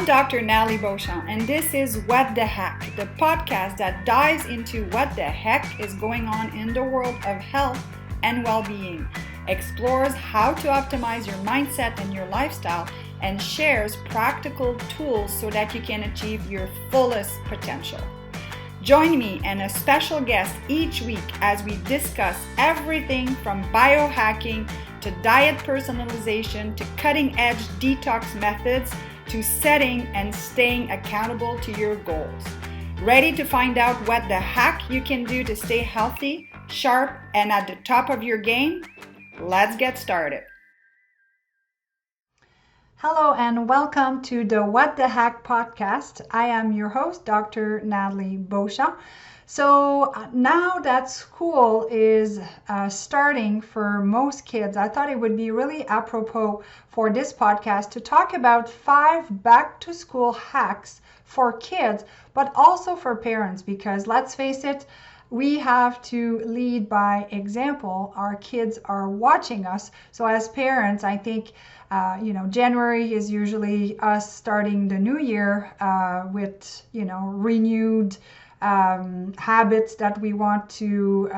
Dr. Natalie Beauchamp, and this is What the Heck, the podcast that dives into what the heck is going on in the world of health and well-being, explores how to optimize your mindset and your lifestyle, and shares practical tools so that you can achieve your fullest potential. Join me and a special guest each week as we discuss everything from biohacking to diet personalization to cutting-edge detox methods to setting and staying accountable to your goals. Ready to find out what the heck you can do to stay healthy, sharp, and at the top of your game? Let's get started. Hello and welcome to the What the Heck podcast. I am your host, Dr. Natalie Beauchamp. So now that school is starting for most kids, I thought it would be really apropos for this podcast to talk about 5 back to school hacks for kids, but also for parents, because let's face it, we have to lead by example. Our kids are watching us. So as parents, I think January is usually us starting the new year with renewed habits that we want to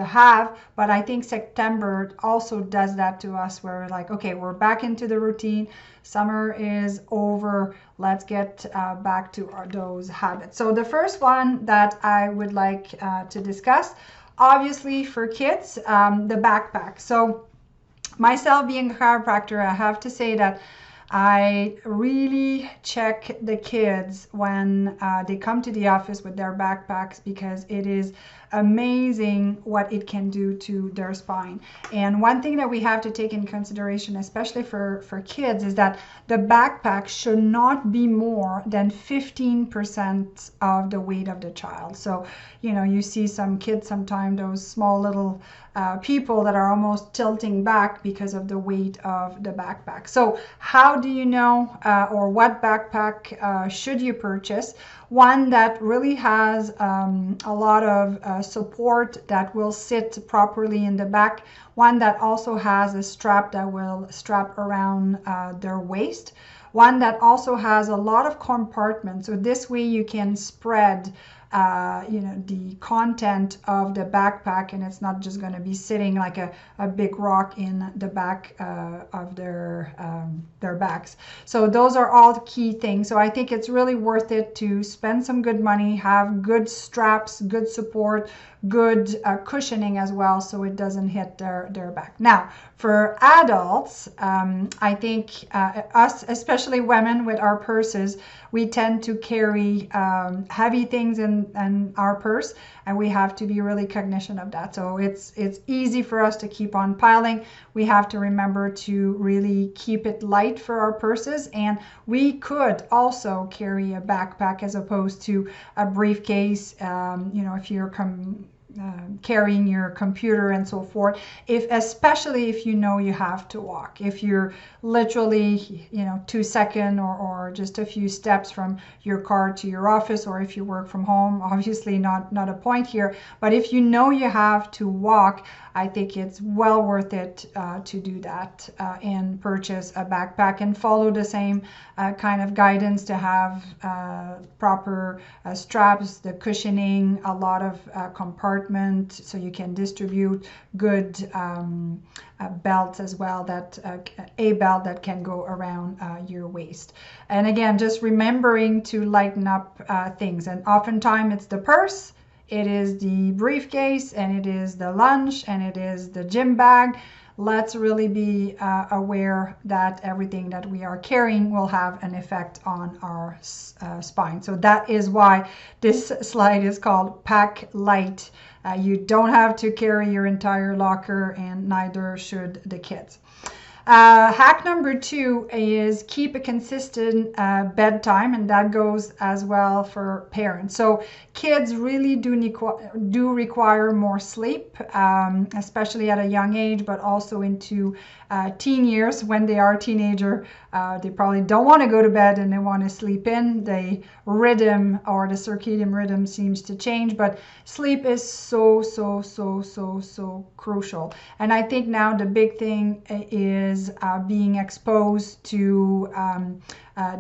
have. But I think September also does that to us, where we're like, okay, we're back into the routine. Summer is over. Let's get back to those habits. So the first one that I would like to discuss, obviously for kids, the backpack. So myself being a chiropractor, I have to say that I really check the kids when they come to the office with their backpacks, because it is amazing what it can do to their spine. And one thing that we have to take in consideration, especially for kids, is that the backpack should not be more than 15% of the weight of the child. So, you see some kids sometimes, those small little people that are almost tilting back because of the weight of the backpack. So how do you know or what backpack should you purchase? One that really has a lot of support that will sit properly in the back. One that also has a strap that will strap around their waist. One that also has a lot of compartments. So this way you can spread the content of the backpack, and it's not just going to be sitting like a big rock in the back of their backs. So those are all the key things. So I think it's really worth it to spend some good money, have good straps, good support, good cushioning as well, so it doesn't hit their back. Now, for adults, I think us, especially women with our purses, we tend to carry heavy things in our purse, and we have to be really cognizant of that. So it's easy for us to keep on piling. We have to remember to really keep it light for our purses, and we could also carry a backpack as opposed to a briefcase. If you're carrying your computer and so forth, especially if you have to walk. If you're literally 2 seconds or just a few steps from your car to your office, or if you work from home, obviously not a point here, but if you have to walk, I think it's well worth it to do that and purchase a backpack and follow the same kind of guidance to have proper straps, the cushioning, a lot of compartments, so you can distribute good belts as well, a belt that can go around your waist. And again, just remembering to lighten up things. And oftentimes it's the purse, it is the briefcase, and it is the lunch, and it is the gym bag. Let's really be aware that everything that we are carrying will have an effect on our spine. So that is why this slide is called Pack Light. You don't have to carry your entire locker, and neither should the kids. Hack number 2 is keep a consistent bedtime, and that goes as well for parents. So kids really do require more sleep, especially at a young age, but also into teen years. When they are teenager, they probably don't want to go to bed and they want to sleep in. The rhythm or the circadian rhythm seems to change, but sleep is so crucial. And I think now the big thing is being exposed to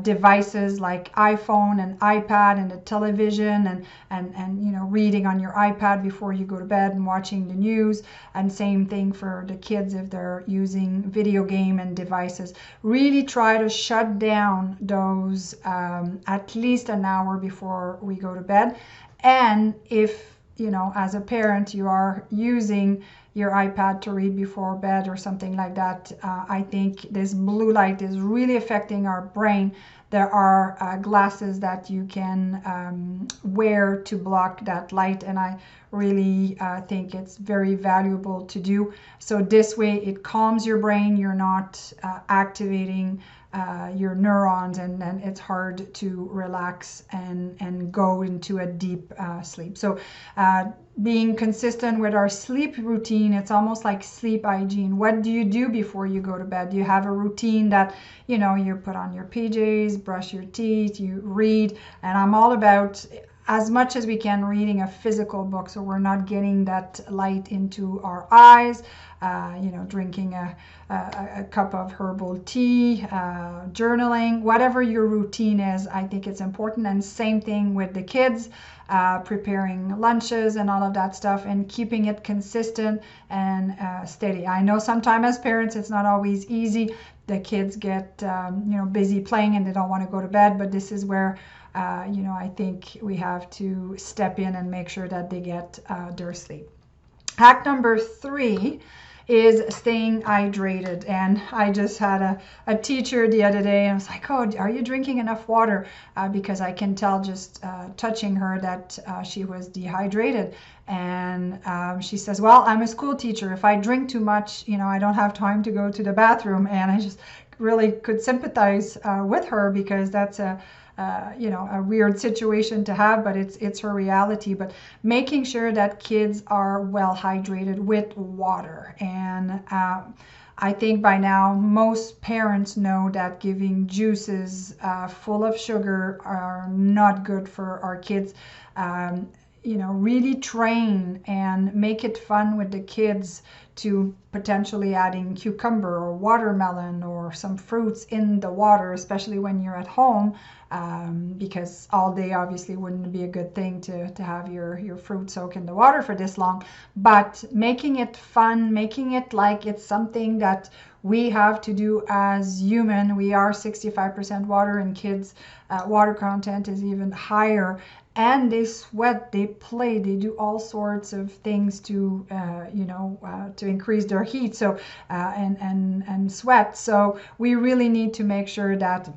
devices like iPhone and iPad and the television, and reading on your iPad before you go to bed and watching the news. And same thing for the kids if they're using video game and devices. Really try to shut down those at least an hour before we go to bed. And if as a parent, you are using your iPad to read before bed or something like that, I think this blue light is really affecting our brain. There are glasses that you can wear to block that light, and I really think it's very valuable to do. So this way it calms your brain. You're not activating your neurons, and then it's hard to relax and go into a deep sleep. So being consistent with our sleep routine, it's almost like sleep hygiene. What do you do before you go to bed? Do you have a routine that you put on your PJs, brush your teeth, you read? And I'm all about, as much as we can, reading a physical book so we're not getting that light into our eyes. Drinking a cup of herbal tea, journaling, whatever your routine is, I think it's important. And same thing with the kids, preparing lunches and all of that stuff, and keeping it consistent and steady. I know sometimes as parents it's not always easy. The kids get busy playing and they don't want to go to bed, but this is where I think we have to step in and make sure that they get their sleep. Hack number 3 is staying hydrated. And I just had a teacher the other day, and I was like, oh, are you drinking enough water? Because I can tell just touching her that she was dehydrated. And she says, well, I'm a school teacher. If I drink too much, I don't have time to go to the bathroom. And I just really could sympathize with her, because that's a weird situation to have, but it's her reality. But making sure that kids are well hydrated with water. And I think by now most parents know that giving juices full of sugar are not good for our kids. Really train and make it fun with the kids to potentially adding cucumber or watermelon or some fruits in the water, especially when you're at home, because all day obviously wouldn't be a good thing to have your fruit soak in the water for this long. But making it fun, making it like it's something that we have to do as human. We are 65% water, and kids' water content is even higher. And they sweat, they play, they do all sorts of things to increase their heat. So and sweat. So we really need to make sure that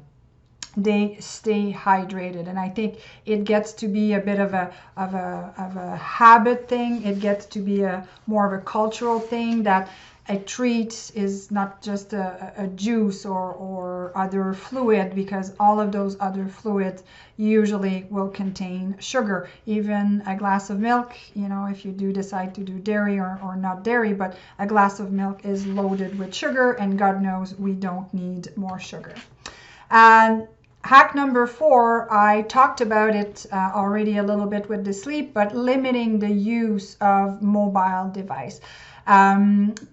they stay hydrated. And I think it gets to be a bit of a habit thing. It gets to be more of a cultural thing, that a treat is not just a juice or other fluid, because all of those other fluids usually will contain sugar. Even a glass of milk, if you do decide to do dairy or not dairy, but a glass of milk is loaded with sugar, and God knows we don't need more sugar. And hack number 4, I talked about it already a little bit with the sleep, but limiting the use of mobile device.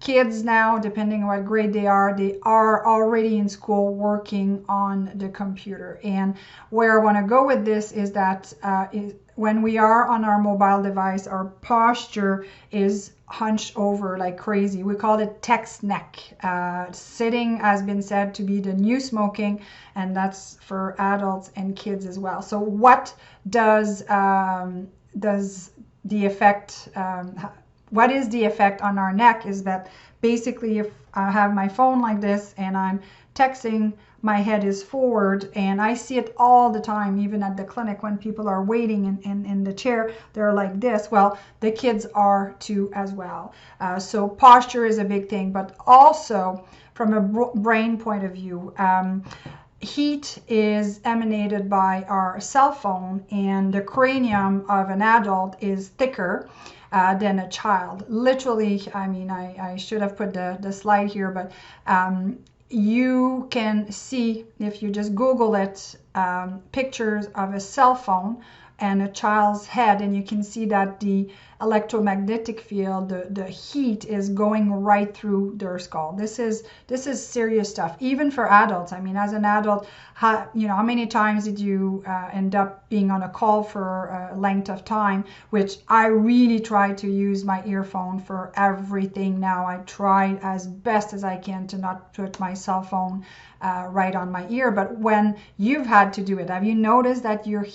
Kids now, depending on what grade they are already in school working on the computer. And where I want to go with this is that when we are on our mobile device, our posture is hunched over like crazy. We call it text neck. Sitting has been said to be the new smoking, and that's for adults and kids as well. So what does the effect what is the effect on our neck is that basically if I have my phone like this and I'm texting, my head is forward, and I see it all the time, even at the clinic when people are waiting in the chair, they're like this. Well, the kids are too as well. So posture is a big thing, but also from a brain point of view, heat is emanated by our cell phone, and the cranium of an adult is thicker than a child. Literally, I mean, I should have put the slide here, but you can see, if you just Google it, pictures of a cell phone and a child's head, and you can see that the electromagnetic field, the heat is going right through their skull. This is serious stuff, even for adults. I mean, as an adult, how many times did you end up being on a call for a length of time, which I really try to use my earphone for everything now. I try as best as I can to not put my cell phone right on my ear. But when you've had to do it, have you noticed that your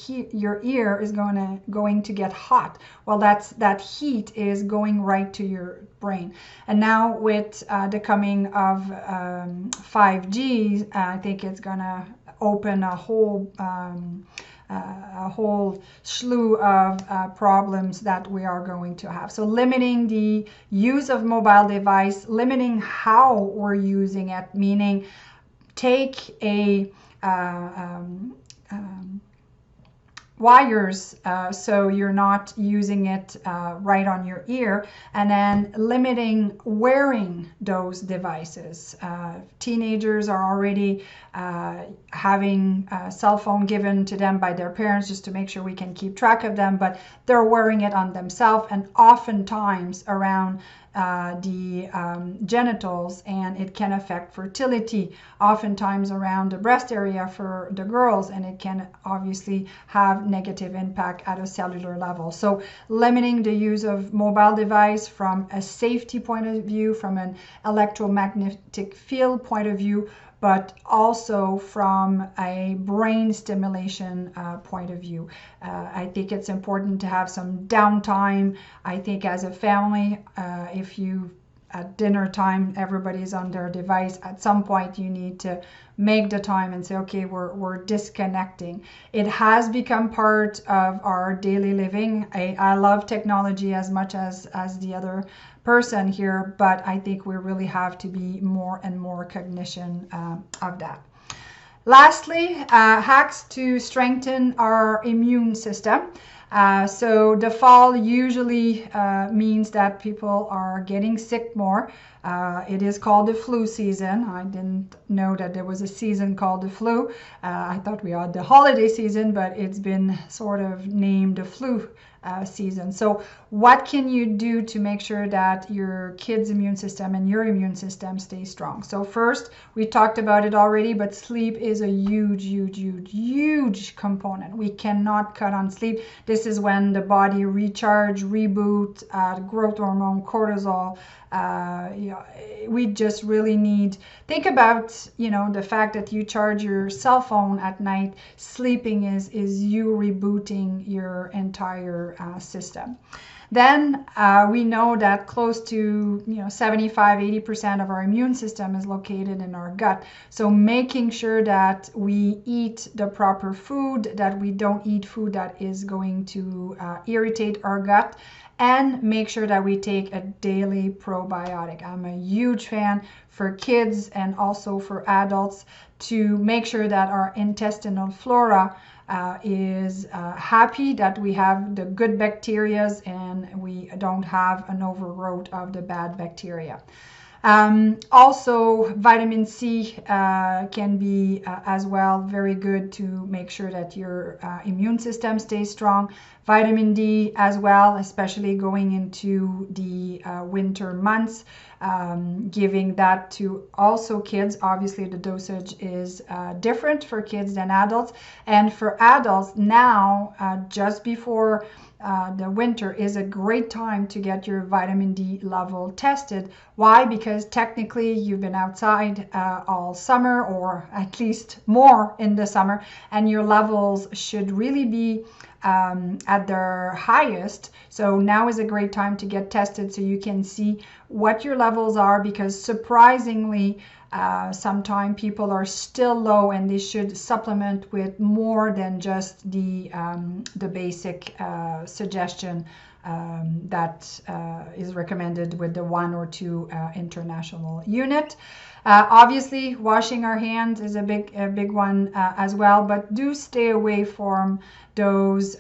ear is going to get hot? Well, that heat is going right to your brain. And now with the coming of 5G, I think it's gonna open a whole slew of problems that we are going to have. So limiting the use of mobile device, limiting how we're using it, meaning take a wires so you're not using it right on your ear, and then limiting wearing those devices. Teenagers are already having a cell phone given to them by their parents just to make sure we can keep track of them, but they're wearing it on themselves and oftentimes around the genitals, and it can affect fertility, oftentimes around the breast area for the girls, and it can obviously have negative impact at a cellular level. So limiting the use of mobile device from a safety point of view, from an electromagnetic field point of view, but also from a brain stimulation point of view. I think it's important to have some downtime. I think as a family, if you at dinner time everybody's on their device, at some point you need to make the time and say, okay, we're disconnecting. It has become part of our daily living. I love technology as much as the other person here, but I think we really have to be more and more cognition of that. Lastly, hacks to strengthen our immune system. So the fall usually means that people are getting sick more. It is called the flu season. I didn't know that there was a season called the flu. I thought we had the holiday season, but it's been sort of named the flu season. So what can you do to make sure that your kid's immune system and your immune system stay strong? So first, we talked about it already, but sleep is a huge component. We cannot cut on sleep. This is when the body recharge, reboot, growth hormone, cortisol. We just really need, think about, the fact that you charge your cell phone at night. Sleeping is you rebooting your entire system. Then we know that close to 75-80% of our immune system is located in our gut. So making sure that we eat the proper food, that we don't eat food that is going to irritate our gut, and make sure that we take a daily probiotic. I'm a huge fan for kids and also for adults to make sure that our intestinal flora is happy, that we have the good bacteria and we don't have an overgrowth of the bad bacteria. Also, vitamin C can be as well very good to make sure that your immune system stays strong. Vitamin D as well, especially going into the winter months, giving that to also kids. Obviously, the dosage is different for kids than adults. And for adults now, just before the winter is a great time to get your vitamin D level tested. Why? Because technically you've been outside all summer, or at least more in the summer, and your levels should really be at their highest. So now is a great time to get tested so you can see what your levels are, because surprisingly sometimes people are still low and they should supplement with more than just the basic suggestion that is recommended with the 1 or 2 international unit. Obviously, washing our hands is a big one as well, but do stay away from those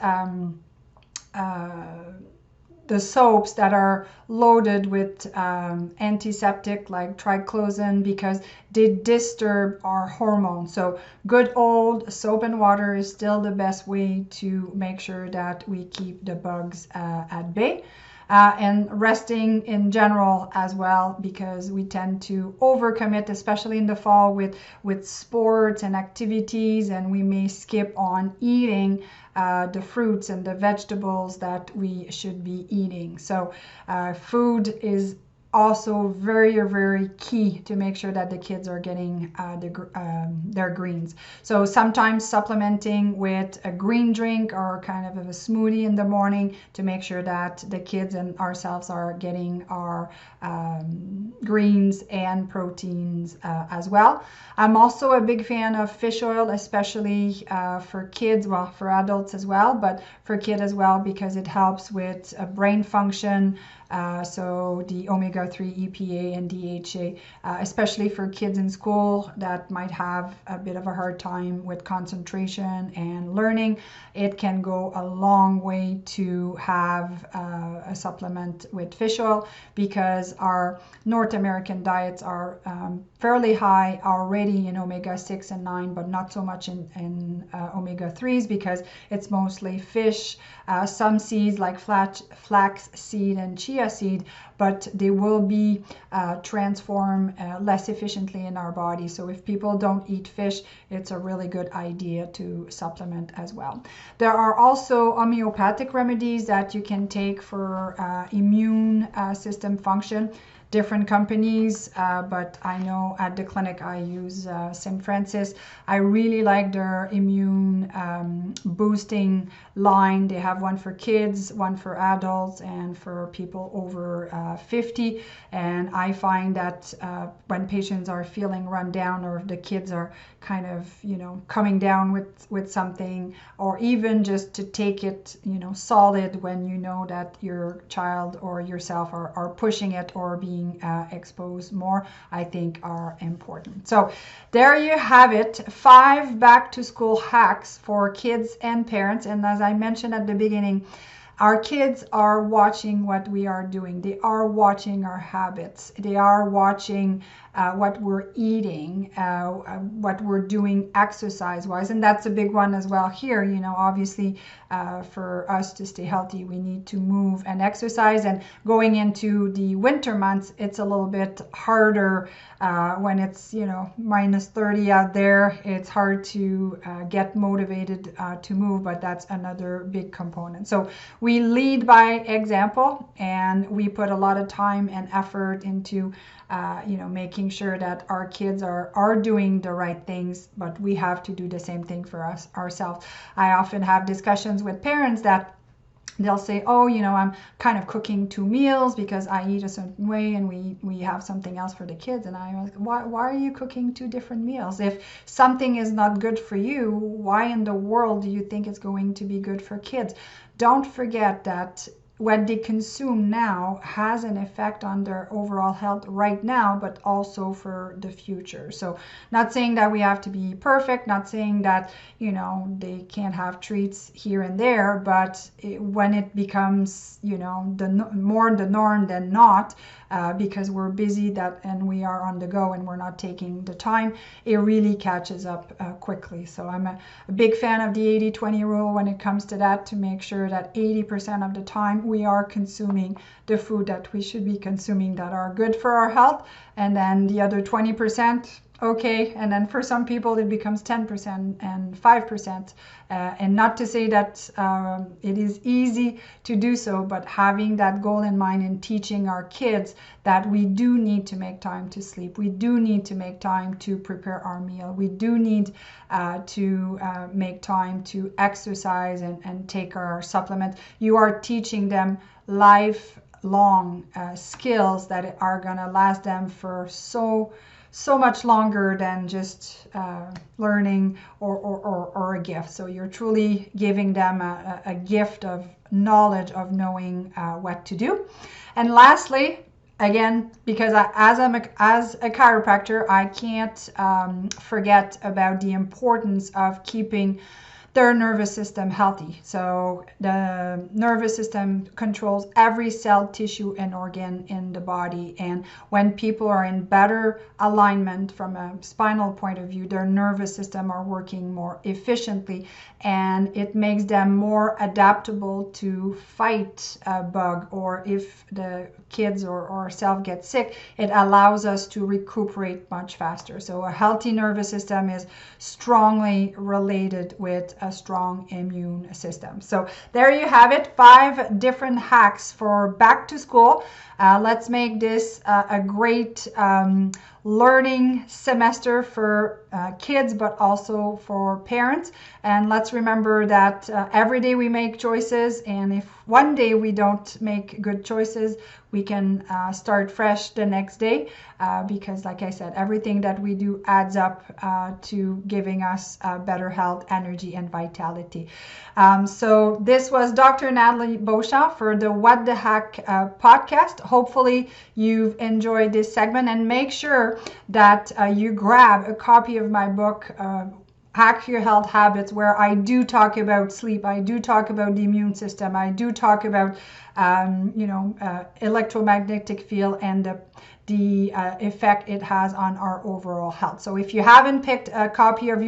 the soaps that are loaded with antiseptic like triclosan, because they disturb our hormones. So good old soap and water is still the best way to make sure that we keep the bugs at bay. and resting in general as well, because we tend to overcommit, especially in the fall with sports and activities, and we may skip on eating the fruits and the vegetables that we should be eating. So food is also very key to make sure that the kids are getting their greens. So sometimes supplementing with a green drink or kind of a smoothie in the morning to make sure that the kids and ourselves are getting our greens and proteins as well. I'm also a big fan of fish oil, especially for kids, well, for adults as well, but for kids as well, because it helps with brain function. So the omega-3 EPA and DHA, especially for kids in school that might have a bit of a hard time with concentration and learning, it can go a long way to have a supplement with fish oil, because our North American diets are fairly high already in omega-6 and 9, but not so much in omega-3s, because it's mostly fish, some seeds like flax seed and chia seed, but they will be transformed less efficiently in our body. So if people don't eat fish, it's a really good idea to supplement as well. There are also homeopathic remedies that you can take for immune system function. Different companies, but I know at the clinic I use St. Francis. I really like their immune boosting line. They have one for kids, one for adults, and for people over 50. And I find that when patients are feeling run down, or if the kids are kind of, coming down with something, or even just to take it, solid when you know that your child or yourself are pushing it or being exposed more, I think are important. So there you have it, 5 back to school hacks for kids and parents. And as I mentioned at the beginning, our kids are watching what we are doing. They are watching our habits. They are watching what we're eating, what we're doing exercise-wise. And that's a big one as well here. Obviously, for us to stay healthy, we need to move and exercise. And going into the winter months, it's a little bit harder when it's, minus 30 out there. It's hard to get motivated to move, but that's another big component. So we lead by example, and we put a lot of time and effort into making sure that our kids are doing the right things, but we have to do the same thing for ourselves. I often have discussions with parents that they'll say, oh, I'm kind of cooking 2 meals because I eat a certain way, and we have something else for the kids. And I was like, why are you cooking 2 different meals? If something is not good for you, why in the world do you think it's going to be good for kids? Don't forget that what they consume now has an effect on their overall health right now, but also for the future. So not saying that we have to be perfect, not saying that, they can't have treats here and there, but when it becomes, more the norm than not, because we're busy and we are on the go and we're not taking the time, it really catches up quickly. So I'm a big fan of the 80-20 rule when it comes to that, to make sure that 80% of the time we are consuming the food that we should be consuming that are good for our health, and then the other 20%, okay, and then for some people it becomes 10% and 5%, and not to say that it is easy to do so, but having that goal in mind and teaching our kids that we do need to make time to sleep, we do need to make time to prepare our meal, we do need to make time to exercise and take our supplement. You are teaching them lifelong skills that are going to last them for so much longer than just learning or a gift. So you're truly giving them a gift of knowledge of knowing what to do. And lastly, again, because as a chiropractor, I can't forget about the importance of keeping their nervous system healthy. So the nervous system controls every cell, tissue, and organ in the body. And when people are in better alignment from a spinal point of view, their nervous system are working more efficiently, and it makes them more adaptable to fight a bug, or if the kids or self get sick, it allows us to recuperate much faster. So a healthy nervous system is strongly related with a strong immune system. So there you have it, 5 different hacks for back to school. Let's make this a great learning semester for kids, but also for parents. And let's remember that every day we make choices, and if one day we don't make good choices, we can start fresh the next day, because like I said, everything that we do adds up to giving us better health, energy, and vitality. So this was Dr. Natalie Beauchamp for the What the Heck podcast. Hopefully you've enjoyed this segment, and make sure that you grab a copy of my book, Hack Your Health Habits, where I do talk about sleep, I do talk about the immune system, I do talk about electromagnetic field and the effect it has on our overall health. So if you haven't picked a copy of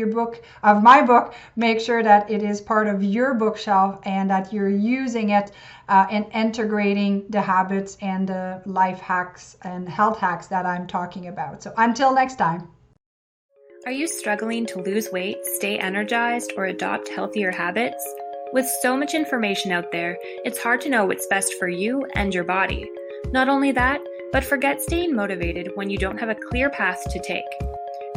my book, make sure that it is part of your bookshelf and that you're using it and integrating the habits and the life hacks and health hacks that I'm talking about. So until next time. Are you struggling to lose weight, stay energized, or adopt healthier habits? With so much information out there, it's hard to know what's best for you and your body. Not only that, but forget staying motivated when you don't have a clear path to take.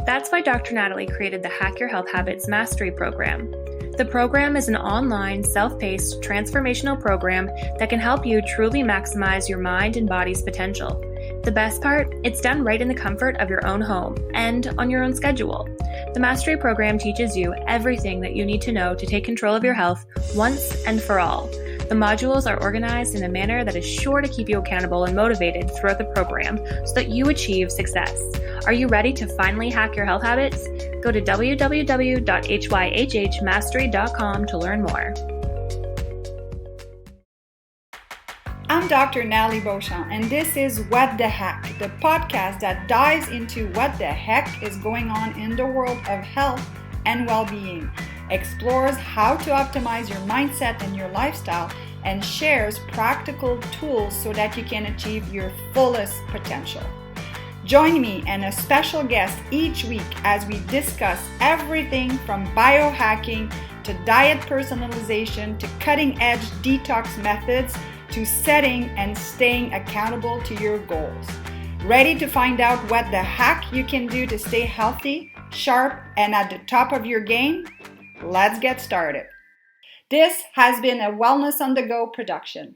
That's why Dr. Natalie created the Hack Your Health Habits Mastery Program. The program is an online, self-paced, transformational program that can help you truly maximize your mind and body's potential. The best part, it's done right in the comfort of your own home and on your own schedule. The Mastery Program teaches you everything that you need to know to take control of your health once and for all. The modules are organized in a manner that is sure to keep you accountable and motivated throughout the program so that you achieve success. Are you ready to finally hack your health habits? Go to www.hyhhmastery.com to learn more. I'm Dr. Natalie Beauchamp, and this is What the Heck, the podcast that dives into what the heck is going on in the world of health and well-being, explores how to optimize your mindset and your lifestyle, and shares practical tools so that you can achieve your fullest potential. Join me and a special guest each week as we discuss everything from biohacking to diet personalization to cutting-edge detox methods to setting and staying accountable to your goals. Ready to find out what the heck you can do to stay healthy, sharp, and at the top of your game? Let's get started. This has been a Wellness on the Go production.